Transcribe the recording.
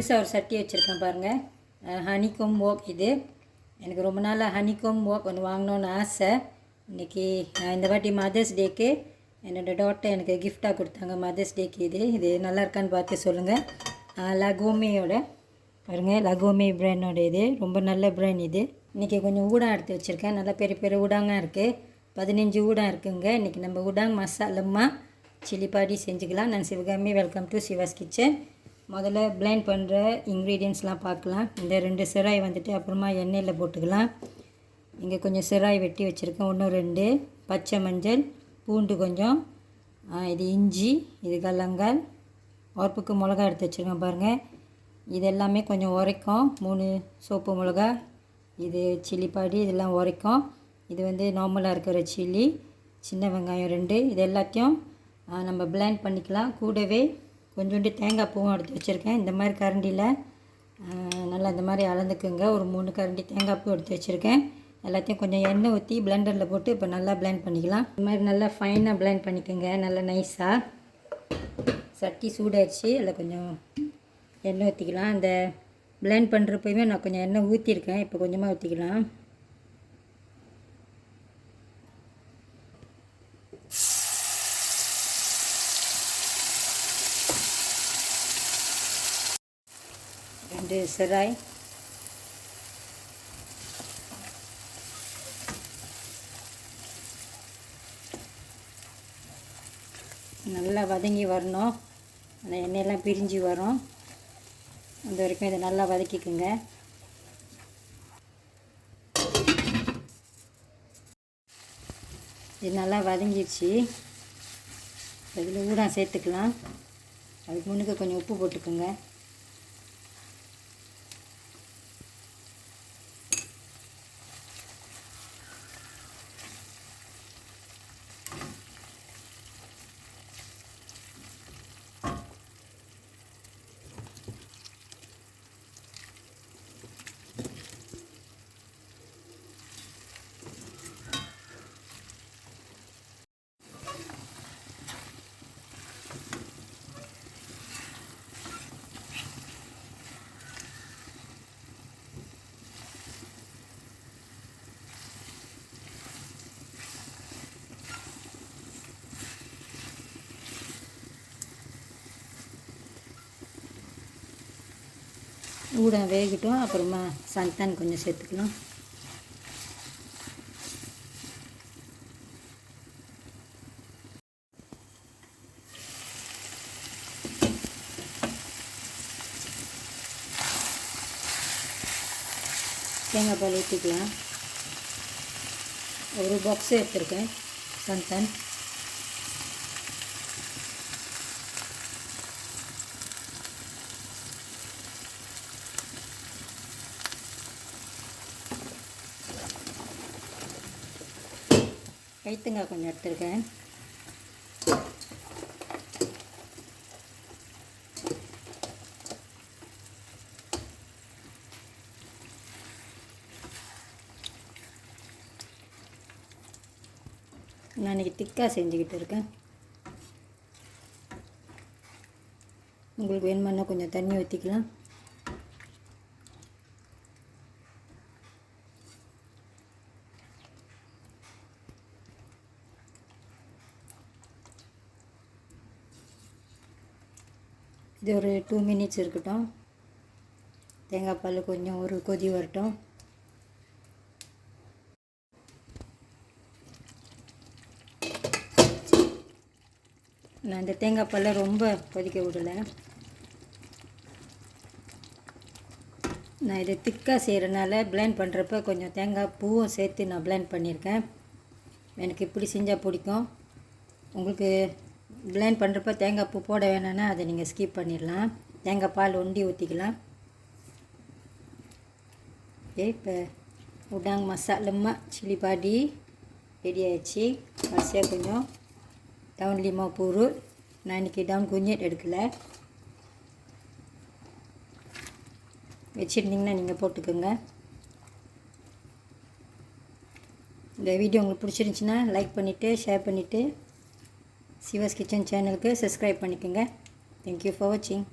புதுசாக ஒரு சட்டி வச்சுருக்கேன் பாருங்கள். ஹனிகோம் ஒர்க் இது. எனக்கு ரொம்ப நாளாக ஹனிகோம் ஒர்க் ஒன்று வாங்கணுன்னு ஆசை. இன்றைக்கி இந்த வாட்டி மதர்ஸ் டேக்கு என்னோடய டாட்டர் எனக்கு கிஃப்டாக கொடுத்தாங்க. மதர்ஸ் டேக்கு இது நல்லா இருக்கான்னு பார்த்து சொல்லுங்கள். லகோமேயோட பாருங்கள், லகோமே பிராண்டோட இது ரொம்ப நல்ல பிராண்ட் இது. இன்றைக்கி கொஞ்சம் ஊடாக எடுத்து வச்சுருக்கேன். நல்லா பெரிய பெரிய ஊடாங்க இருக்குது. 15 ஊடாக இருக்குங்க. இன்றைக்கி நம்ம ஊடாங் மசாலம்மா சில்லி பாடி செஞ்சுக்கலாம். நான் Sivakami. Welcome to Siva's kitchen. முதல்ல பிளெண்ட் பண்ணுற இன்க்ரீடியன்ட்ஸ்லாம் பார்க்கலாம். இந்த 2 சிராய் வந்துட்டு அப்புறமா எண்ணெயில் போட்டுக்கலாம். இங்கே கொஞ்சம் சிராய் வெட்டி வச்சுருக்கேன். 1 2 பச்சை மஞ்சள், பூண்டு கொஞ்சம், இது இஞ்சி, இது கல்லங்கால், உரப்புக்கு மிளகா எடுத்து வச்சுருக்கேன் பாருங்கள். இது எல்லாமே கொஞ்சம் உரைக்கும். 3 சோப்பு மிளகா, இது சில்லி பாடி, இதெல்லாம் உரைக்கும். இது வந்து நார்மலாக இருக்கிற சில்லி, சின்ன வெங்காயம் 2. இது எல்லாத்தையும் நம்ம பிளெண்ட் பண்ணிக்கலாம். கூடவே கொஞ்சோண்டு தேங்காய் பூவும் எடுத்து வச்சுருக்கேன். இந்த மாதிரி கரண்டியில் நல்லா இந்த மாதிரி அளந்துக்குங்க. ஒரு 3 கரண்டி தேங்காய் பூ எடுத்து வச்சுருக்கேன். எல்லாத்தையும் கொஞ்சம் எண்ணெய் ஊற்றி பிளெண்டரில் போட்டு இப்போ நல்லா பிளெண்ட் பண்ணிக்கலாம். இந்த மாதிரி நல்லா ஃபைனாக பிளெண்ட் பண்ணிக்கோங்க, நல்லா நைஸாக. சட்டி சூடாயிடுச்சு. அதில் கொஞ்சம் எண்ணெய் ஊற்றிக்கலாம். அந்த பிளெண்ட் பண்ணுறப்பவே நான் கொஞ்சம் எண்ணெய் ஊற்றிருக்கேன். இப்போ கொஞ்சமாக ஊற்றிக்கலாம். ரெண்டு சிராய், நல்லா வதங்கி வரணும். அந்த எண்ணெயெல்லாம் பிரிஞ்சு வரும். அந்த வரைக்கும் இதை நல்லா வதக்கிக்குங்க. இது நல்லா வதங்கிடுச்சு. இதில் ஊடாக சேர்த்துக்கலாம். அதுக்கு முன்னுக்கு கொஞ்சம் உப்பு போட்டுக்குங்க. ஊட வேகட்டும். அப்புறமா சந்தான் கொஞ்சம் சேர்த்துக்கலாம். தேங்காய் பால் ஊற்றிக்கலாம். ஒரு பாக்ஸ் எடுத்துருக்கேன் சந்தான். கைத்தங்காய் கொஞ்சம் எடுத்துருக்கேன். நான் இன்றைக்கி திக்காக செஞ்சுக்கிட்டு இருக்கேன். உங்களுக்கு வேணுமானா கொஞ்சம் தண்ணி ஊற்றிக்கலாம். இது ஒரு 2 மினிட்ஸ் இருக்கட்டும். தேங்காய் பால் கொஞ்சம் ஒரு கொதி வரட்டும். நான் இந்த தேங்காய் பாலை ரொம்ப கொதிக்க விடலை. நான் இதை திக்காக செய்கிறனால பிளெண்ட் பண்ணுறப்ப கொஞ்சம் தேங்காய் பூவும் சேர்த்து நான் பிளெண்ட் பண்ணியிருக்கேன். எனக்கு இப்படி செஞ்சால் பிடிக்கும். உங்களுக்கு பிளெண்ட் பண்ணுறப்ப தேங்காய் பூ போட வேணான்னா அதை நீங்கள் ஸ்கிப் பண்ணிடலாம். தேங்காய் பால் ஒண்டி ஊற்றிக்கலாம். இப்போ உடாங் மசாலம்மா சில்லி பாடி ரெடி ஆகிடுச்சு. கடைசியாக கொஞ்சம் டவுன் லிமா பூரு. நான் இன்றைக்கி டவுன் குஞ்சட் எடுக்கலை. வச்சுருந்தீங்கன்னா நீங்கள் போட்டுக்கோங்க. இந்த வீடியோ உங்களுக்கு பிடிச்சிருந்துச்சின்னா லைக் பண்ணிவிட்டு ஷேர் பண்ணிவிட்டு சிவாஸ் கிச்சன் சேனலுக்கு சப்ஸ்கிரைப் பண்ணிக்கோங்க. தேங்க்யூ ஃபார் வாட்சிங்.